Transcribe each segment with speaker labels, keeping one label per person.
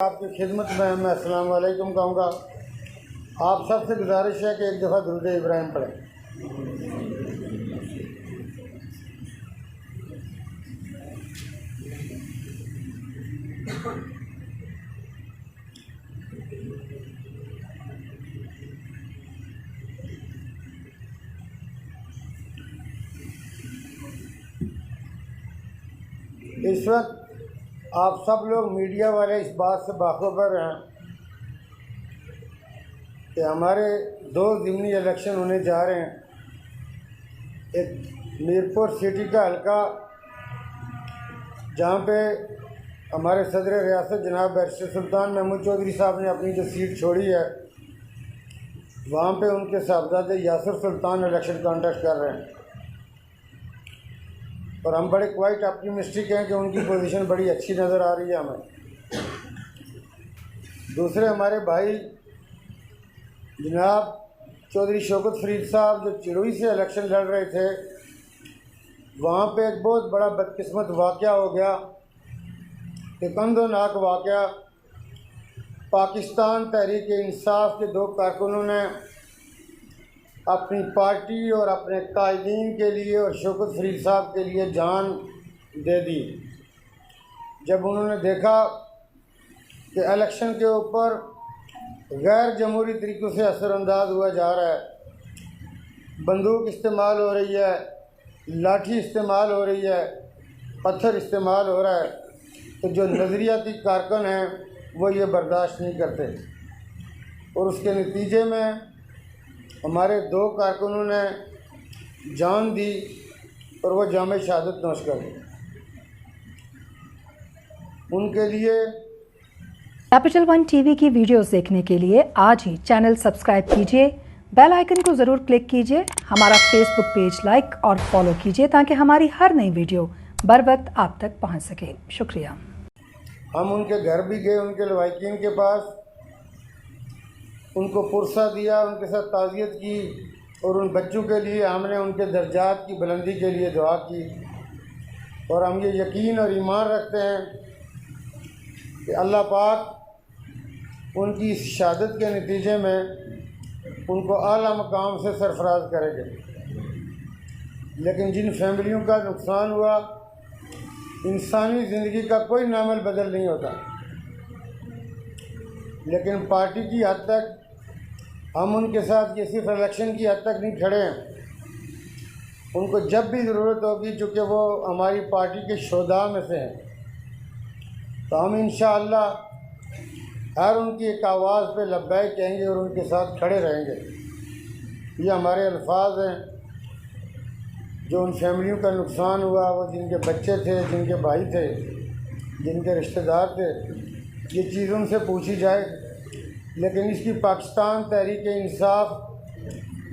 Speaker 1: आपकी खिदमत में मैं अस्सलाम वालेकुम कहूँगा। आप सबसे गुजारिश है कि एक दफ़ा दुरूद इब्राहिम पढ़ें। इस वक्त आप सब लोग मीडिया वाले इस बात से बाखबर हैं कि हमारे दो ज़िमनी इलेक्शन होने जा रहे हैं। एक मीरपुर सिटी का हल्का जहाँ पे हमारे सदर रियासत जनाब बैरिस्टर सुल्तान महमूद चौधरी साहब ने अपनी जो सीट छोड़ी है, वहाँ पे उनके साहबजादे यासिर सुल्तान इलेक्शन कॉन्टेस्ट कर रहे हैं और हम बड़े क्वाइट ऑप्टिमिस्टिक हैं कि उनकी पोजीशन बड़ी अच्छी नज़र आ रही है हमें। दूसरे हमारे भाई जनाब चौधरी शौकत फरीद साहब जो चिड़ोई से इलेक्शन लड़ रहे थे, वहाँ पे एक बहुत बड़ा बदकिस्मत वाक़या हो गया, एक कंदनाक वाक़या। पाकिस्तान तहरीक इंसाफ के दो कारकुनों ने अपनी पार्टी और अपने कायदीन के लिए और शौकत फरीद साहब के लिए जान दे दी जब उन्होंने देखा कि इलेक्शन के ऊपर गैर जमहूरी तरीक़ों से असरअंदाज हुआ जा रहा है, बंदूक इस्तेमाल हो रही है, लाठी इस्तेमाल हो रही है, पत्थर इस्तेमाल हो रहा है, तो जो नज़रियाती कारकुन हैं वो ये बर्दाश्त नहीं करते और उसके नतीजे में हमारे दो कारकुनों ने जान दी और वो जामे शहादत नोश कर दी। उनके लिए
Speaker 2: कैपिटल वन टीवी की वीडियोस देखने के लिए आज ही चैनल सब्सक्राइब कीजिए, बेल आइकन को ज़रूर क्लिक कीजिए, हमारा फेसबुक पेज लाइक और फॉलो कीजिए ताकि हमारी हर नई वीडियो बर वक्त आप तक पहुंच सके। शुक्रिया।
Speaker 1: हम उनके घर भी गए, उनके लवाकिन के पास, उनको पुरसा दिया, उनके साथ ताज़ियत की और उन बच्चों के लिए हमने उनके दर्जात की बुलंदी के लिए दुआ की और हम ये यकीन और ईमान रखते हैं कि अल्लाह पाक उनकी इस शहादत के नतीजे में उनको आला मकाम से सरफराज करेंगे। लेकिन जिन फैमिलियों का नुकसान हुआ, इंसानी ज़िंदगी का कोई नामल बदल नहीं होता, लेकिन पार्टी की हद तक हम उनके साथ ये सिर्फ इलेक्शन की हद तक नहीं खड़े हैं। उनको जब भी ज़रूरत होगी, चूँकि वो हमारी पार्टी के शोधा में से हैं, तो हम इंशाअल्लाह हर उनकी एक आवाज़ पे लब्बैक कहेंगे और उनके साथ खड़े रहेंगे। ये हमारे अल्फाज हैं। जो उन फैमिलियों का नुकसान हुआ, वो जिनके बच्चे थे, जिनके भाई थे, जिनके रिश्तेदार थे, ये चीज़ उनसे पूछी जाए। लेकिन इसकी पाकिस्तान तहरीक इंसाफ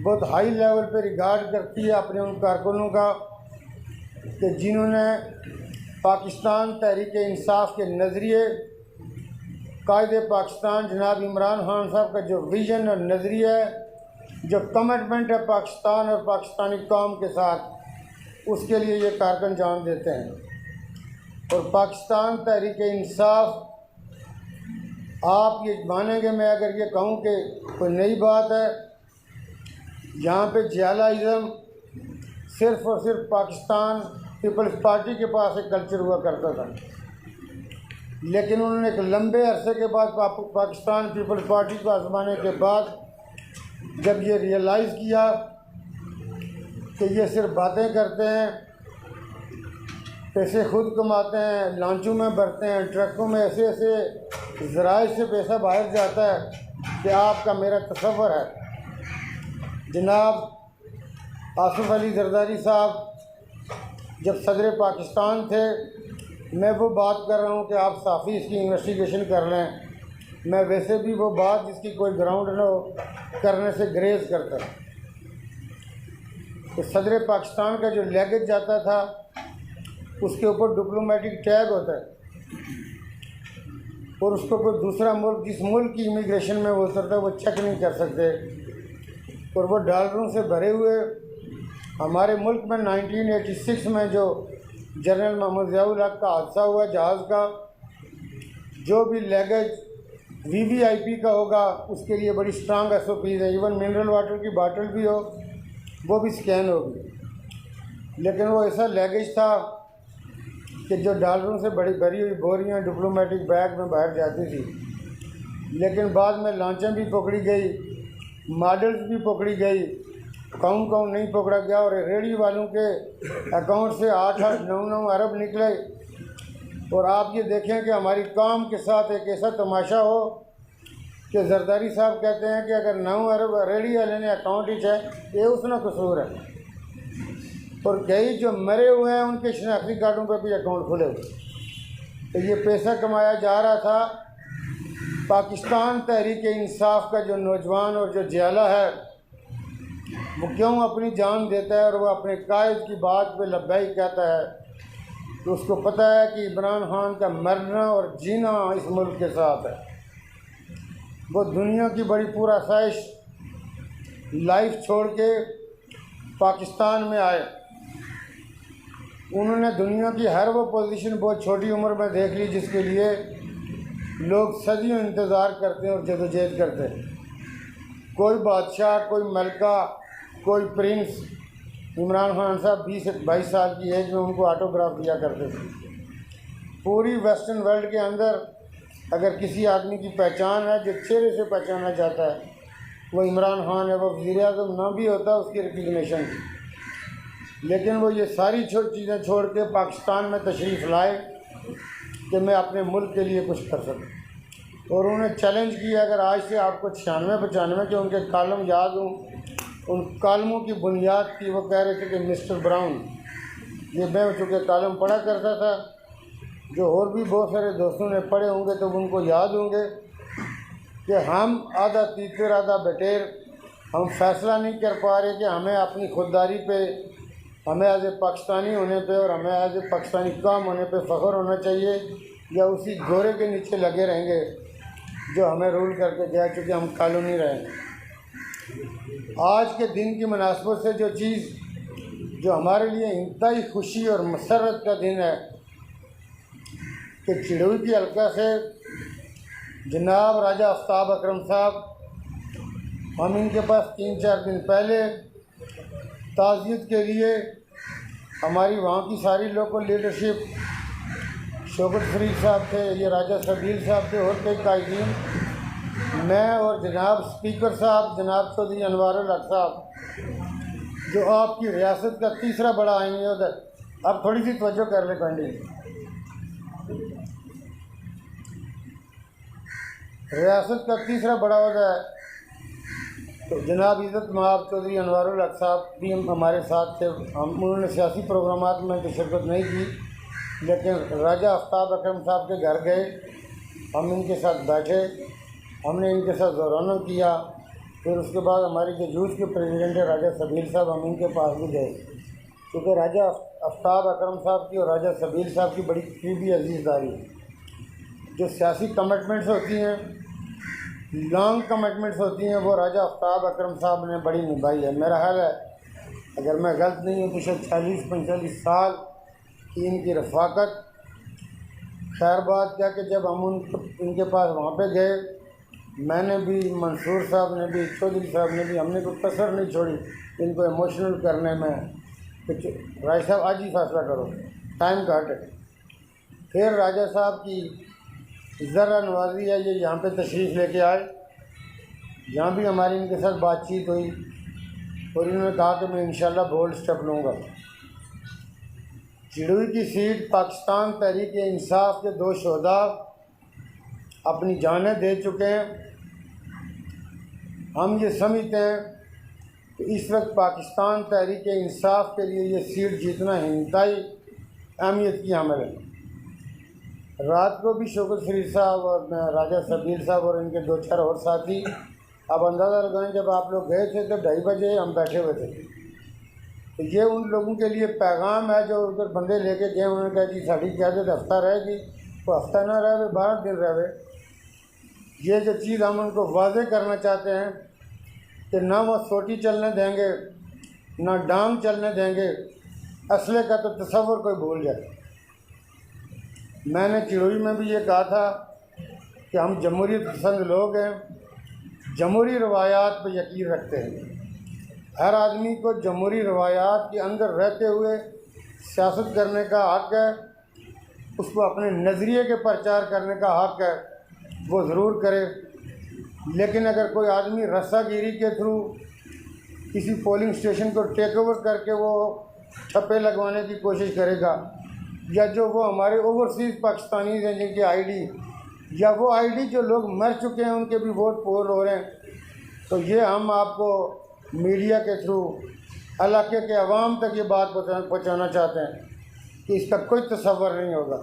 Speaker 1: बहुत हाई लेवल पे रिगार्ड करती है अपने उन कारकुनों का कि जिन्होंने पाकिस्तान तहरीक इंसाफ के नज़रिए, कायदे पाकिस्तान जनाब इमरान खान साहब का जो विज़न और नज़रिया है, जो कमिटमेंट है पाकिस्तान और पाकिस्तानी कौम के साथ, उसके लिए ये कारकुन जान देते हैं। और पाकिस्तान तहरीक इंसाफ, आप ये मानेंगे मैं अगर ये कहूँ कि कोई नई बात है, यहाँ पे जियालाइज़म सिर्फ़ और सिर्फ पाकिस्तान पीपल्स पार्टी के पास एक कल्चर हुआ करता था, लेकिन उन्होंने एक लंबे अरसे के बाद पाकिस्तान पीपल्स पार्टी को आजमाने के बाद जब ये रियलाइज़ किया कि ये सिर्फ बातें करते हैं, पैसे खुद कमाते हैं, लांचों में भरते हैं, ट्रकों में ऐसे ऐसे ज़राए से पैसा बाहर जाता है कि आपका मेरा तसव्वुर है। जनाब आसिफ अली जरदारी साहब जब सदर पाकिस्तान थे, मैं वो बात कर रहा हूँ कि आप साफ़ी इसकी इन्वेस्टिगेशन कर लें, मैं वैसे भी वो बात जिसकी कोई ग्राउंड न हो करने से ग्रेज करता। तो सदर पाकिस्तान का जो लैगेज जाता था उसके ऊपर डिप्लोमेटिक टैग होता है और उसको कोई दूसरा मुल्क, जिस मुल्क की इमिग्रेशन में वो उतरता है, वो चेक नहीं कर सकते और वो डॉलरों से भरे हुए। हमारे मुल्क में 1986 में जो जनरल मोहम्मद ज़ियाउल हक का हादसा हुआ जहाज़ का, जो भी लगेज VVIP का होगा उसके लिए बड़ी स्ट्रांग SOPs है। इवन मिनरल वाटर की बाटल भी हो वो भी स्कैन होगी। लेकिन वो ऐसा लगेज था कि जो डॉलरों से बड़ी भरी हुई बोरियां डिप्लोमेटिक बैग में बाहर जाती थी। लेकिन बाद में लांचें भी पकड़ी गई, मॉडल्स भी पकड़ी गई, कौन नहीं पकड़ा गया। और रेडी वालों के अकाउंट से 8-8, 9-9 अरब निकले। और आप ये देखें कि हमारी कौम के साथ एक ऐसा तमाशा हो कि जरदारी साहब कहते हैं कि अगर 9 अरब रेडी वाले ने अकाउंट ही है ये उसका कसूर है। और कई जो मरे हुए हैं उनके शनाख्ती कार्डों पर भी अकाउंट खुले हुए। तो ये पैसा कमाया जा रहा था। पाकिस्तान तहरीक इंसाफ का जो नौजवान और जो जियाला है वो क्यों अपनी जान देता है और वो अपने कायद की बात पे लब्बैक कहता है, तो उसको पता है कि इमरान खान का मरना और जीना इस मुल्क के साथ है। वो दुनिया की बड़ी पूरा ख्वाहिश लाइफ छोड़ के पाकिस्तान में आए। उन्होंने दुनिया की हर वो पोजीशन बहुत छोटी उम्र में देख ली जिसके लिए लोग सदियों इंतज़ार करते हैं और जदोजहद करते हैं। कोई बादशाह, कोई मलका, कोई प्रिंस। इमरान खान साहब 20-22 साल की एज में उनको ऑटोग्राफ दिया करते थे। पूरी वेस्टर्न वर्ल्ड के अंदर अगर किसी आदमी की पहचान है जो चेहरे से पहचाना जाता है वो इमरान खान है। वो वज़ीर-ए-आज़म ना भी होता उसकी रिकग्निशन की। लेकिन वो ये सारी चीज़ें छोड़ के पाकिस्तान में तशरीफ़ लाए कि मैं अपने मुल्क के लिए कुछ कर सकूँ। और उन्होंने चैलेंज किया अगर आज से आपको 96-95 के उनके कालम याद हों, उन कालमों की बुनियाद थी। वो कह रहे थे कि मिस्टर ब्राउन, ये मैं चूँकि कालम पढ़ा करता था, जो और भी बहुत सारे दोस्तों ने पढ़े होंगे तो उनको याद होंगे कि हम आधा तीतर आधा बटेर, हम फैसला नहीं कर पा रहे कि हमें अपनी खुददारी पे, हमें एज ए पाकिस्तानी होने पे और हमें एज ए पाकिस्तानी कौम होने पे फ़ख्र होना चाहिए या उसी गोरे के नीचे लगे रहेंगे जो हमें रूल करके गया, चूँकि हम कॉलोनी रहे। आज के दिन की मुनासबत से जो चीज़ जो हमारे लिए इंतहाई खुशी और मसरत का दिन है कि चिड़ोई की हल्का से जनाब राजा आफ्ताब अकरम साहब, हम इनके पास 3-4 दिन पहले ताज़ियत के लिए हमारी वहाँ की सारी लोकल लीडरशिप, शौकत फरीद साहब थे, ये राजा सबील साहब थे और कई कायदीन, मैं और जनाब स्पीकर साहब जनाब चौधरी अनवारुल हक साहब जो आपकी रियासत का तीसरा बड़ा आईनी है। अब थोड़ी सी तवज्जो कर ले पंडित, रियासत का तीसरा बड़ा होता है। तो जनाब इज़्ज़त महाब चौधरी अनवारुल हक साहब भी हमारे साथ थे। उन्होंने सियासी प्रोग्रामात में तो शिरकत नहीं की, लेकिन राजा आफ्ताब अकरम साहब के घर गए, हम इनके साथ बैठे, हमने इनके साथ ज़ोराना किया। फिर उसके बाद हमारे जो जूस के प्रेसिडेंट है राजा सबील साहब, हम इनके पास भी गए, क्योंकि राजा आफ्ताब अकरम साहब की और राजा सबील साहब की बड़ी करीबी अजीज़दारी, जो सियासी कमिटमेंट्स होती हैं, लॉन्ग कमिटमेंट्स होती हैं, वो राजा आफ्ताब अकरम साहब ने बड़ी निभाई है। मेरा ख्याल है अगर मैं गलत नहीं हूँ तो शायद 40-45 साल की इनकी रफ़ाकत। खैर बात क्या कि जब हम इनके पास वहाँ पे गए, मैंने भी, मंसूर साहब ने भी, चौधरी साहब ने भी, हमने कोई कसर नहीं छोड़ी इनको इमोशनल करने में कि राजा साहब आज ही फैसला करो, टाइम घट है। फिर राजा साहब की ज़रा नवाजी है, ये यहाँ पे तशरीफ़ लेके आए, यहाँ भी हमारी इनके साथ बातचीत हुई और इन्होंने कहा कि मैं इंशाल्लाह बोल्ड स्टेप लूँगा। चिड़ोई की सीट पाकिस्तान तहरीक इंसाफ के 2 शोधा अपनी जानें दे चुके हैं। हम ये समझते हैं कि इस वक्त पाकिस्तान तहरीक इंसाफ के लिए ये सीट जीतना इंतहाई अहमियत की अमल है। रात को भी शौकत फरीद साहब और राजा सबील साहब और इनके 2-4 और साथी, अब अंदाज़ा लगाएं जब आप लोग गए थे तो 2:30 बजे हम बैठे हुए थे। तो ये उन लोगों के लिए पैगाम है जो उधर बंदे लेके गए, उन्होंने कहा जी साड़ी क़यादत हफ्ता रहेगी, तो हफ्ता ना रहे 12 दिन रहे। ये जो चीज़ हम उनको वाज़े करना चाहते हैं कि ना वो सोटी चलने देंगे ना डांग चलने देंगे, असले का तो तसव्वुर कोई भूल जाए। मैंने चिड़ोई में भी ये कहा था कि हम जमहूरियत पसंद लोग हैं, जमहूरी रवायात पर यकीन रखते हैं। हर आदमी को जमहूरी रवायात के अंदर रहते हुए सियासत करने का हक़ है, उसको अपने नज़रिए के प्रचार करने का हक़ है, वो ज़रूर करे। लेकिन अगर कोई आदमी रस्सागिरी के थ्रू किसी पोलिंग स्टेशन को टेक ओवर करके वो ठप्पे लगवाने की कोशिश करेगा, या जो वो हमारे ओवरसीज़ पाकिस्तानी हैं जिनकी आईडी या वो आईडी जो लोग मर चुके हैं उनके भी वोट पोल हो रहे हैं, तो ये हम आपको मीडिया के थ्रू इलाके के अवाम तक ये बात पहुँचाना चाहते हैं कि इसका कोई तसव्वुर नहीं होगा।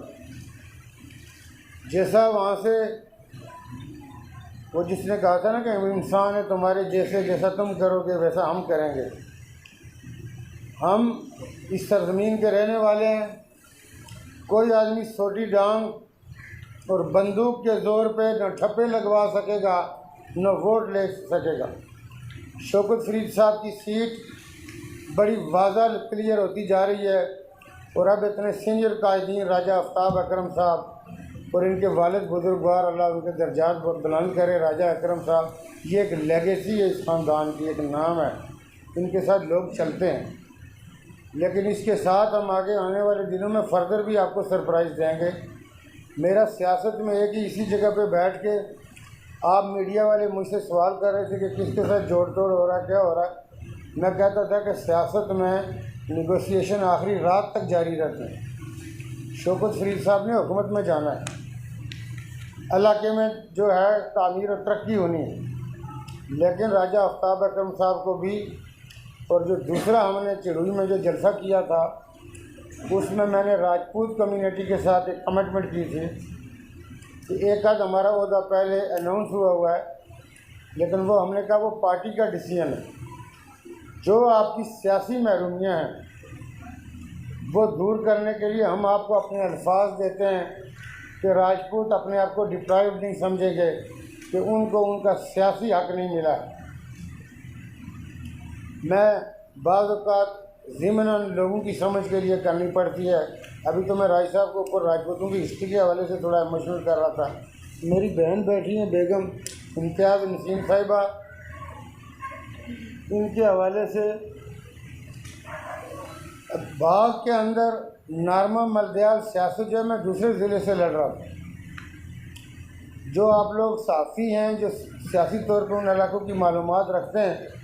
Speaker 1: जैसा वहाँ से वो जिसने कहा था ना कि हम इंसान है तुम्हारे जैसे, जैसा तुम करोगे वैसा हम करेंगे। हम इस सरजमीन के रहने वाले हैं। कोई आदमी सोटी डांग और बंदूक के ज़ोर पे न ठप्पे लगवा सकेगा न वोट ले सकेगा। शौकत फरीद साहब की सीट बड़ी वाज़ह क्लियर होती जा रही है और अब इतने सीनियर कायदीन राजा आफ्ताब अकरम साहब और इनके वालिद बुजुर्गवार, अल्लाह उनके दर्जात बुलंद करे, राजा अकरम साहब, ये एक लेगेसी है, इस ख़ानदान की एक नाम है, इनके साथ लोग चलते हैं। लेकिन इसके साथ हम आगे आने वाले दिनों में फ़र्दर भी आपको सरप्राइज़ देंगे। मेरा सियासत में एक ही इसी जगह पे बैठ के आप मीडिया वाले मुझसे सवाल कर रहे थे कि किसके साथ जोड़ तोड़ हो रहा है, क्या हो रहा है। मैं कहता था कि सियासत में निगोशिएशन आखिरी रात तक जारी रहते हैं। शौकत फरीद साहब ने हुकूमत में जाना है, इलाके में जो है तामीर और तरक्की होनी है, लेकिन राजा आफ्ताब अकरम साहब को भी, और जो दूसरा हमने चिड़ुई में जो जलसा किया था उसमें मैंने राजपूत कम्युनिटी के साथ एक कमिटमेंट की थी कि एक आध हमारा ओहदा पहले अनाउंस हुआ है, लेकिन वो हमने कहा वो पार्टी का डिसीजन है। जो आपकी सियासी महरूमियाँ हैं वो दूर करने के लिए हम आपको अपने अल्फाज देते हैं कि राजपूत अपने आप को डिप्राइव नहीं समझेंगे, कि उनको उनका सियासी हक़ नहीं मिला। मैं बाज़ औक़ात ज़िमनन लोगों की समझ के लिए करनी पड़ती है। अभी तो मैं राय साहब को ऊपर राजपूतों की हिस्ट्री के हवाले से थोड़ा इमोशनल कर रहा था। मेरी बहन बैठी हैं बेगम इम्तियाज़ नसीम साहिबा, इनके हवाले से बाग के अंदर नारमा मलदयाल सियासत जो है मैं दूसरे ज़िले से लड़ रहा था। जो आप लोग साफ़ी हैं जो सियासी तौर पर उन इलाकों की मालूमात रखते हैं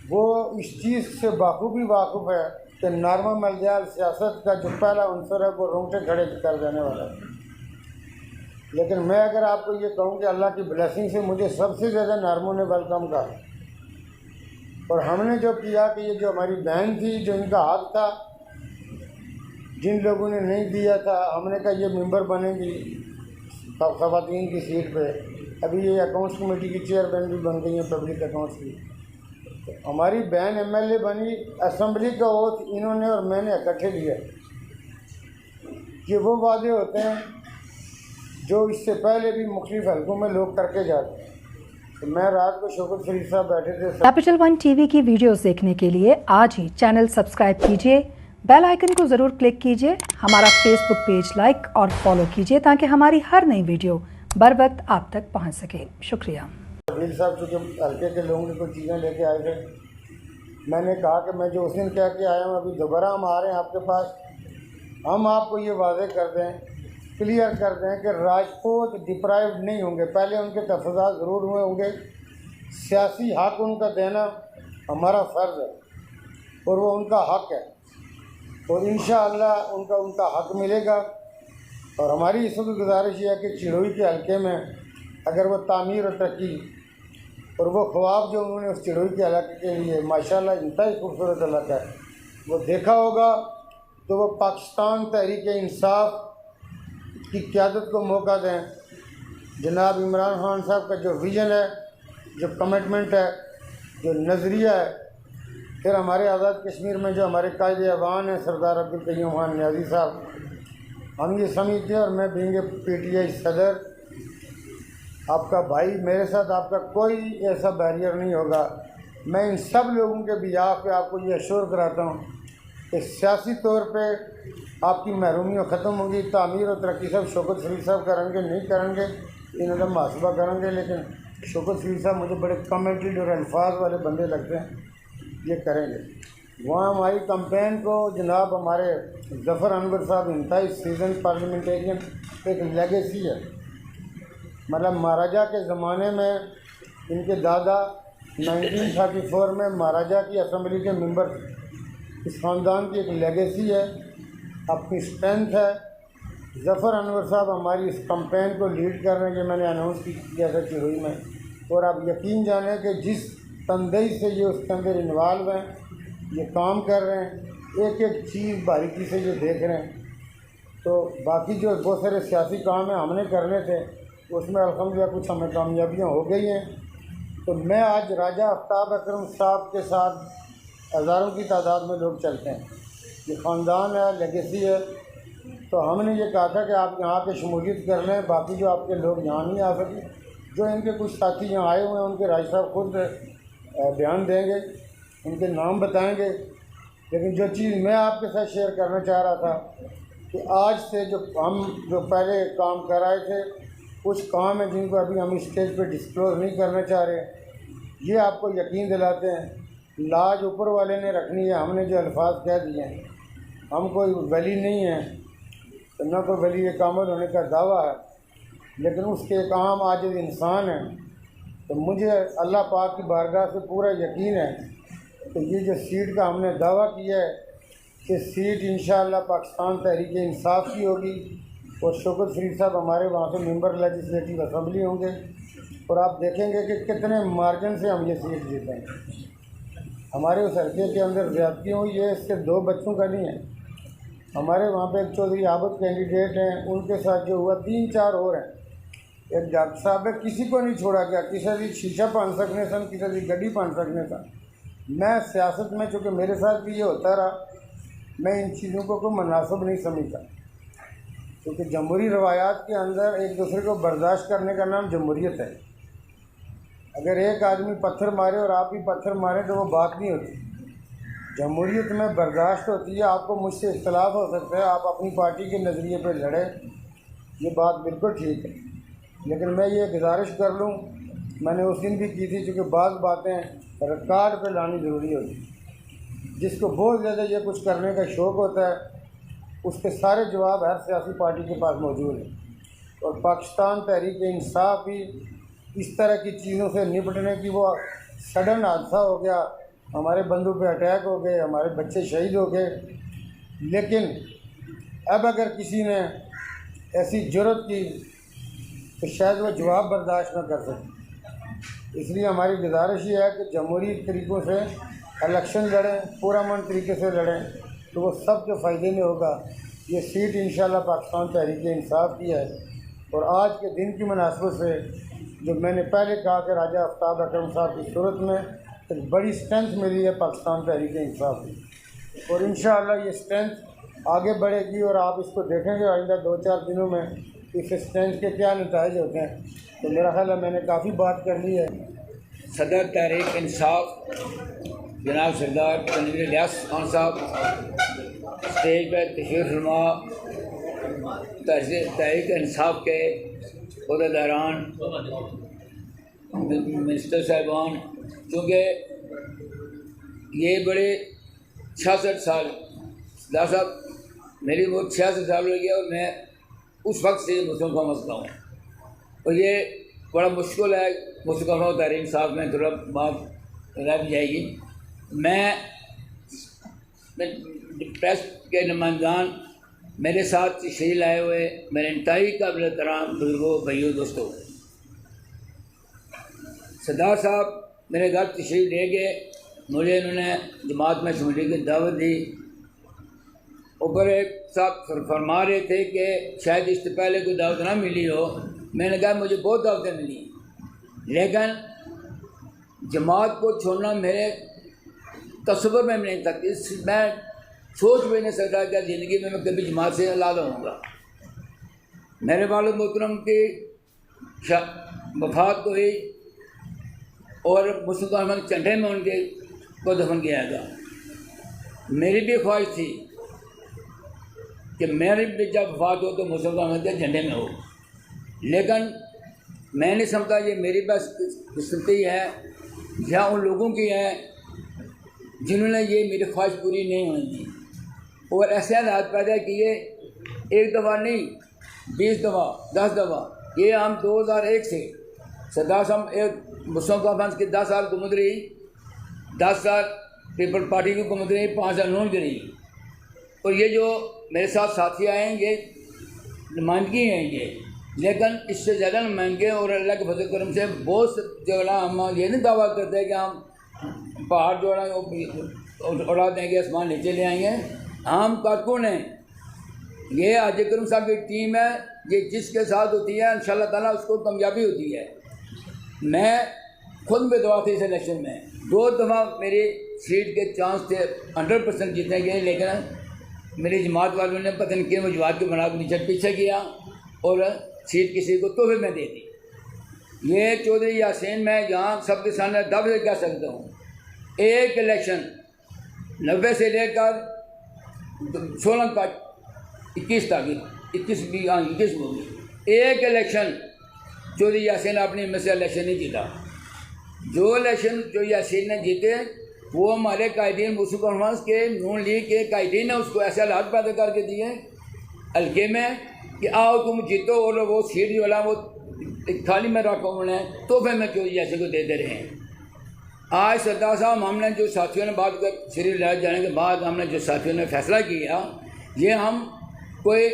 Speaker 1: वो इस चीज़ से बाखूबी वाक़ुफ़ है कि नारमा मलदयाल सियासत का जो पहला उनसर है वो रोंगटे खड़े कर देने वाला है। लेकिन मैं अगर आपको ये कहूँ कि अल्लाह की ब्लेसिंग से मुझे सबसे ज़्यादा नारमों ने वेलकम कहा, और हमने जो किया कि ये जो हमारी बहन थी जो इनका हक़ था, जिन लोगों ने नहीं दिया था, हमने कहा ये मेंबर बनेगी ख़वातीन की सीट पे। अभी ये अकाउंट्स कमेटी की चेयरमैन भी बन गई हैं पब्लिक अकाउंट्स की। तो हमारी बहन एमएलए बनी, असम्बली का ओथ इन्होंने और मैंने इकट्ठे लिया। ये वो वादे होते हैं जो इससे पहले भी मुख्तलिफ हलकों में लोग करके जाते हैं। तो मैं रात को शौकत फरीद साहब बैठे थे।
Speaker 2: कैपिटल वन टीवी की वीडियोस देखने के लिए आज ही चैनल सब्सक्राइब कीजिए, बेल आइकन को ज़रूर क्लिक कीजिए, हमारा फेसबुक पेज लाइक और फॉलो कीजिए ताकि हमारी हर नई वीडियो बर वक्त आप तक पहुंच सके। शुक्रिया।
Speaker 1: वकील साहब चूँकि हल्के के लोगों की कुछ चीज़ें लेके आए थे, मैंने कहा कि मैं जो उस दिन कह के आया हूँ अभी दोबारा हम आ रहे हैं आपके पास, हम आपको ये वाज़े कर दें, क्लियर कर दें कि राजपूत डिप्राइव नहीं होंगे। पहले उनके तहफ़्फ़ुज़ात ज़रूर हुए होंगे, सियासी हक़ उनका देना हमारा फ़र्ज़ है और वो उनका हक़ है, और इंशाअल्लाह उनका हक़ मिलेगा। और हमारी इस वक्त गुजारिश है कि चिड़ोई के हल्के में अगर वो तामीर और तरक्की और वो ख्वाब जो उन्होंने उस चिड़ोई के इलाके के लिए माशाल्लाह इंतहाई खूबसूरत इलाका है वो देखा होगा, तो वो पाकिस्तान तहरीक इंसाफ की क़यादत को मौका दें। जनाब इमरान खान साहब का जो विज़न है, जो कमिटमेंट है, जो नज़रिया है, फिर हमारे आज़ाद कश्मीर में जो हमारे कायद अवान हैं सरदार अब्दुल कयूम खान नियाज़ी साहब, हम ये समझते हैं, और मैं बीइंग PTI सदर आपका भाई, मेरे साथ आपका कोई ऐसा बैरियर नहीं होगा। मैं इन सब लोगों के बिहाफ पे आपको ये अश्योर कराता हूँ कि सियासी तौर पे आपकी महरूमियाँ ख़त्म होंगी। तामीर और तरक्की सब शौकत फरीद साहब करेंगे, नहीं करेंगे इन्होंने मुहासबा करेंगे। लेकिन शौकत शरीफ साहब मुझे बड़े कमेंटेड और अल्फाज वाले बंदे लगते हैं, ये करेंगे। वहाँ हमारी कंपेन को जनाब हमारे ज़फ़र अनवर साहब इंतहाई सीजन पार्लियामेंटेरियन एक लेगेसी है। मतलब महाराजा के ज़माने में इनके दादा 1934 में महाराजा की असम्बली के मेंबर थे। इस ख़ानदान की एक लेगेसी है, अपनी स्ट्रेंथ है। ज़फ़र अनवर साहब हमारी इस कंपेन को लीड कर रहे हैं, ये मैंने अनाउंस किया था चिरोई में। और आप यकीन जानें कि जिस तंदई से ये उसके अंदर इन्वॉल्व हैं, ये काम कर रहे हैं, एक एक चीज़ बारीकी से ये देख रहे हैं। तो बाकी जो बहुत सारे सियासी काम है हमने करने थे, उसमें अल्हम्दुलिल्लाह कुछ हमें कामयाबियाँ हो गई हैं। तो मैं आज राजा आफ्ताब अकरम साहब के साथ हज़ारों की तादाद में लोग चलते हैं। ये ख़ानदान है, लेगेसी है। तो हमने ये कहा था कि आप यहाँ पे शमूलियत कर लें। बाकी जो आपके लोग यहाँ नहीं आ सके, जो इनके कुछ साथी यहाँ आए हुए हैं, उनके राज साहब खुद बयान देंगे, उनके नाम बताएंगे। लेकिन जो चीज़ मैं आपके साथ शेयर करना चाह रहा था कि आज से जो पहले काम कर रहे थे, कुछ काम है जिनको अभी हम स्टेज पे डिस्क्लोज़ नहीं करना चाह रहे। ये आपको यकीन दिलाते हैं, लाज ऊपर वाले ने रखनी है। हमने जो अल्फाज कह दिए हैं, हम कोई वली नहीं है, तो न कोई वली कामिल होने का दावा है, लेकिन उसके एक आम आजिज़ इंसान है। तो मुझे अल्लाह पाक की बारगाह से पूरा यकीन है कि ये जो सीट का हमने दावा किया है कि सीट इंशाअल्लाह पाकिस्तान तहरीक इंसाफ की होगी। और शौकत शरीफ साहब हमारे वहाँ से मेंबर लेजिस्लेटिव असम्बली होंगे, और आप देखेंगे कि कितने मार्जिन से हम ये सीट जीतेंगे। हमारे उस हल्के के अंदर ज़्यादती हुई है, इसके 2 बच्चों का नहीं है। हमारे वहाँ पे एक चौधरी आबद कैंडिडेट हैं, उनके साथ जो हुआ 3-4 और हैं। एक डॉक्टर साहब है, किसी को नहीं छोड़ा गया, किसी भी शीशा पान सकने सन, किसी भी गड्डी पान सकने सन। मैं सियासत में, चूँकि मेरे साथ भी ये होता रहा, मैं इन चीज़ों को कोई मुनासिब नहीं समझता, क्योंकि जमहूरी रवायात के अंदर एक दूसरे को बर्दाश्त करने का नाम जमहूरियत है। अगर एक आदमी पत्थर मारे और आप भी पत्थर मारें तो वो बात नहीं होती। जमहूरियत में बर्दाश्त होती है। आपको मुझसे इख्तलाफ हो सकता है, आप अपनी पार्टी के नज़रिए पर लड़ें, ये बात बिल्कुल ठीक है। लेकिन मैं ये गुजारिश कर लूँ, मैंने उस दिन भी की थी, चूँकि बात बातें रिकॉर्ड पे लानी ज़रूरी होती है। जिसको बहुत ज़्यादा ये कुछ करने का शौक़ होता है, उसके सारे जवाब हर सियासी पार्टी के पास मौजूद हैं। और पाकिस्तान तहरीक इंसाफ भी इस तरह की चीज़ों से निपटने की, वो सडन हादसा हो गया, हमारे बंधु पे अटैक हो गए, हमारे बच्चे शहीद हो गए। लेकिन अब अगर किसी ने ऐसी जुर्रत की तो शायद वो जवाब बर्दाश्त न कर सके। इसलिए हमारी गुजारिश ये है कि जमहूरी तरीक़ों से इलेक्शन लड़ें, पुरअमन तरीके से लड़ें, तो वो सब के फ़ायदे में होगा। ये सीट इंशाअल्लाह पाकिस्तान तहरीक इंसाफ की है। और आज के दिन की मुनासबत से जो मैंने पहले कहा कि राजा आफ्ताब अकरम साहब की सूरत में एक बड़ी स्ट्रेंथ मिली है पाकिस्तान तहरीक इंसाफ की, और इंशाअल्लाह ये स्ट्रेंथ आगे बढ़ेगी। और आप इसको देखेंगे आइंदा 2-4 दिनों में इस स्ट्रेंथ के क्या नतीजे होते हैं। तो मेरा ख्याल है मैंने काफ़ी बात कर ली है।
Speaker 3: सदर तहरीक इंसाफ जनाब सरदार तनवीर इलियास खान साहब स्टेज पर तशरीफ़ फरमा। तहरीक इंसाफ के अहदेदारान, मिनिस्टर साहिबान, चूँकि ये बड़े 66 साल, सरदार साहब मेरी उम्र 66 साल हो गया और मैं उस वक्त से मुस्लिम का मसला हूँ। और ये बड़ा मुश्किल है, मुस्तक़बिल तहरीक इंसाफ में थोड़ा बात रह जाएगी। मैं प्रेस के नुमाइंदान मेरे साथ तशरीफ़ लाए हुए मेरे इंतहाई काबिल एहतराम बुजुर्गों, भाइयों, दोस्तों, सरदार साहब मेरे घर तशरीफ़ ले गए। मुझे इन्होंने जमात में शमूलियत की दावत दी। ऊपर एक साहब फरमा रहे थे कि शायद इससे पहले कोई दावत ना मिली हो। मैंने कहा मुझे बहुत दावतें मिली, लेकिन जमात को छोड़ना मेरे तस्वर में नहीं था। मैं सोच भी नहीं सकता कि ज़िंदगी में मैं कभी जमात से अलग होऊंगा। मेरे वालिद मोहतरम की वफात को हुई और मुसलमान के झंडे में उनके को दफन किया गया। मेरी भी ख्वाहिश थी कि मेरी भी जब वफात हो तो मुसलमान के झंडे में हो, लेकिन मैं नहीं समझता ये मेरी बस किस्मती है या उन लोगों की है जिन्होंने ये मेरी ख्वाहिश पूरी नहीं होने दी और ऐसे हालात पैदा किए, एक दफ़ा नहीं 20 दफ़ा 10 दफ़ा। ये हम 2001 से सरदार साहब एक मुस्लिम कॉन्फ्रेंस की 10 साल हुकूमत रही, 10 साल पीपल पार्टी की हुकूमत रही, 5 साल नून की रही। और ये जो मेरे साथ साथी आए हैं ये नुमाइंदगी हैं ये, लेकिन इससे ज़्यादा नुमाइंदगी और अल्लाह के फजल करम से बहुत जो है ना, हम ये नहीं दावा करते हैं कि हम पहाड़ जो है ना उड़ा देंगे, आसमान नीचे ले आएंगे। हम कारकुन हैं, ये हाजी करीम साहब की टीम है, ये जिसके साथ होती है इंशाअल्लाह ताला उसको कामयाबी होती है। मैं खुद में दुआ थी इस इलेक्शन में, 2 दफ़ा मेरी सीट के चांस थे 100% जीतने के, लेकिन मेरी जमात वालों ने पता नहीं किन वजूहत के बना नीचे पीछे किया और सीट किसी को तोहफे में दे दी। ये चौधरी यासीन मैं यहाँ सबके सामने दब से कह सकता हूँ, एक इलेक्शन 90 से लेकर 16 तक 21 तक 21 होगी, एक इलेक्शन चौधरी यासीन अपनी हिम्मत से इलेक्शन नहीं जीता। जो इलेक्शन जो यासीन ने जीते वो हमारे कायदीन मुस्लिम कॉन्फ्रेंस के नून लीग के कायदीन ने उसको ऐसे हालात पैदा करके दिए हल्के में कि आओ तुम जीतो और वो सीट जो है वो थाली में रखो उन्हें तो फिर मैं चौधरी यासीन को दे रहे हैं। आज सरदार साहब हमने जो साथियों ने बात कर श्री लहर जाने के बाद हमने जो साथियों ने फैसला किया, ये हम कोई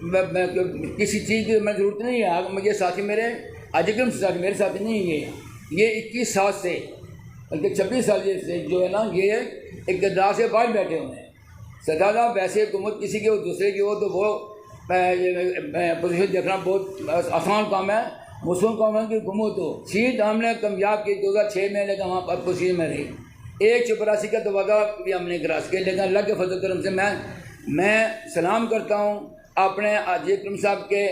Speaker 3: किसी चीज़ की मैं ज़रूरत नहीं है। मुझे साथी मेरे अजकम साथी मेरे साथी नहीं है, ये 21 साल से बल्कि 26 साल से जो है ना ये इक़्तिदार से बाहर बैठे हुए हैं। सरदार साहब वैसे हुकूमत किसी की हो दूसरे की हो तो वो पोजीशन देखना बहुत आसान काम है। मुस्लिम कौम की हुकूमत हो सीट हमने कामयाब की 2006 में, लेकिन वहाँ पर पोजीशन में रही। 184 का दरवाज़ा भी हमने क्रॉस किया, लेकिन अल्लाह के फजल करम से मैं सलाम करता हूँ अपने हाजी करीम साहब के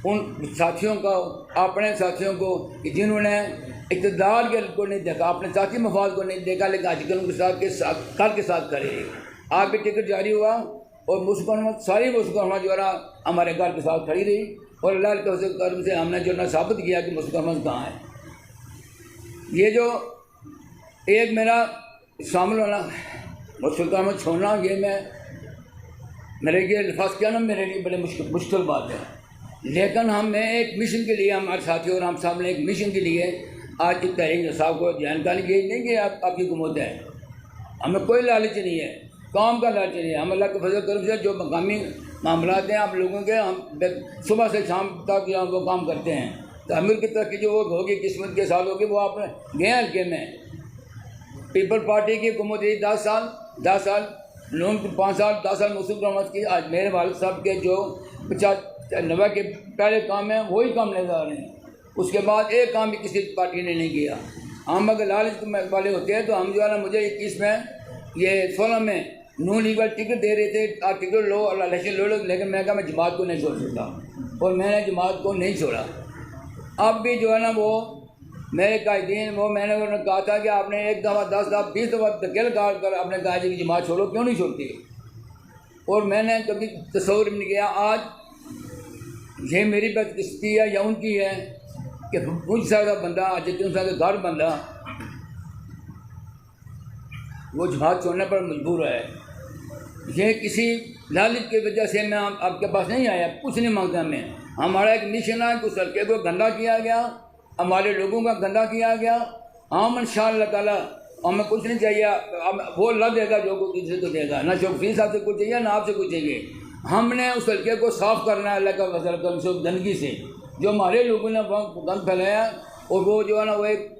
Speaker 3: उन साथियों को, अपने साथियों को कि जिन्होंने इक़्तिदार को नहीं देखा, अपने साथी मफाद को नहीं देखा, लेकिन हाजी करीम साहब के साथ कल के साथ खड़े। आप भी टिकट जारी हुआ और मुस्लिम सारी मुस्लिम जो है हमारे घर के साथ खड़ी रही और अल्लाह के फजल करम से हमने जो ना साबित किया कि मुस्लिम कहाँ है। ये जो एक मेरा शामिल होना मुस्लिम छोड़ना, ये मेरे लिए लफाज क्या ना मेरे लिए बड़े मुश्किल बात है, लेकिन मैं एक मिशन के लिए हमारे साथी और हम सामने एक मिशन के लिए आज की तहरीक साहब को जानकारी ये नहीं कि आपकी हुकूमत है, हमें कोई लालच नहीं है, काम का लालच नहीं है। हम अल्लाह के फजल करम से जो मकामी मामलात हैं आप लोगों के, हम सुबह से शाम तक वो काम करते हैं। तो अमीर की तरक्की जो वो होगी किस्मत के साथ होगी वो आपने गए हल्के में। पीपल पार्टी की हुकूमत रही 10 साल नून की 5 साल 10 साल मुस्लिम हुकूमत की। आज मेरे वालिद साहब के जो 90 के पहले काम हैं वही काम लेकर आ रहे हैं, उसके बाद एक काम भी किसी पार्टी ने नहीं किया। हम अगर लालच वाले होते हैं तो हम जो है ना, मुझे 21 में ये 16 में नून लीग वाले टिकट दे रहे थे, आप टिकट लो और इलेक्शन लो, लेकिन मैं कहा मैं जमात को नहीं छोड़ सकता और मैंने जमात को नहीं छोड़ा। अब भी जो है ना वो मेरे कायदीन वो मैंने उन्होंने कहा था कि आपने 1 दफ़ा 10 दफ़ा 20 दफ़ा धकेल कर आपने कहा कि जमात छोड़ो, क्यों नहीं छोड़ती? और मैंने कभी तस्वीर नहीं किया। आज ये मेरी बदकिस्मती है या उनकी है कि मुझ सा बंदा आज का घर बंदा वो जमात छोड़ने पर मजबूर है। ये किसी लालच की वजह से मैं आपके पास नहीं आया, कुछ नहीं मांगता मैं। हमारा एक मिशन है, कुछ सड़के को गंदा किया गया, हमारे लोगों का गंदा किया गया। हम इंशाअल्लाह ताला हमें कुछ नहीं चाहिए, वो अल्लाह देगा जो कुछ किसी को देगा, ना शौकीन साहब से कुछ चाहिए ना आपसे कुछ चाहिए। हमने उस हल्के को साफ़ करना है अल्लाह का फजल करम से गंदगी से, जो हमारे लोगों ने गंद फैलाया। और वो जो है ना वो एक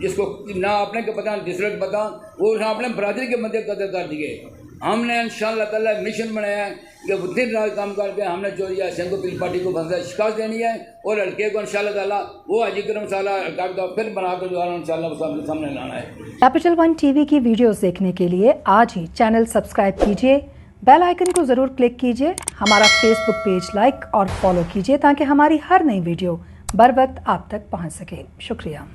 Speaker 3: जिसको ना अपने को पता ना दूसरे को पता, वो अपने बरादरी के मध्य कदर कर दिए। हमने इंशाअल्लाह ताला मिशन बनाया है कि वो दिन रात काम करके हमने चौधरी यासीन को पीपल पार्टी को शिकायत देनी है और हल्के को इंशाअल्लाह ताला वो हाजी करम साला फिर बनाकर जो है इंशाअल्लाह सबके सामने लाना है।
Speaker 2: कैपिटल वन टीवी की वीडियोस देखने के लिए आज ही चैनल सब्सक्राइब कीजिए, बेल आइकन को ज़रूर क्लिक कीजिए, हमारा फेसबुक पेज लाइक और फॉलो कीजिए ताकि हमारी हर नई वीडियो बर वक्त आप तक पहुँच सके। शुक्रिया।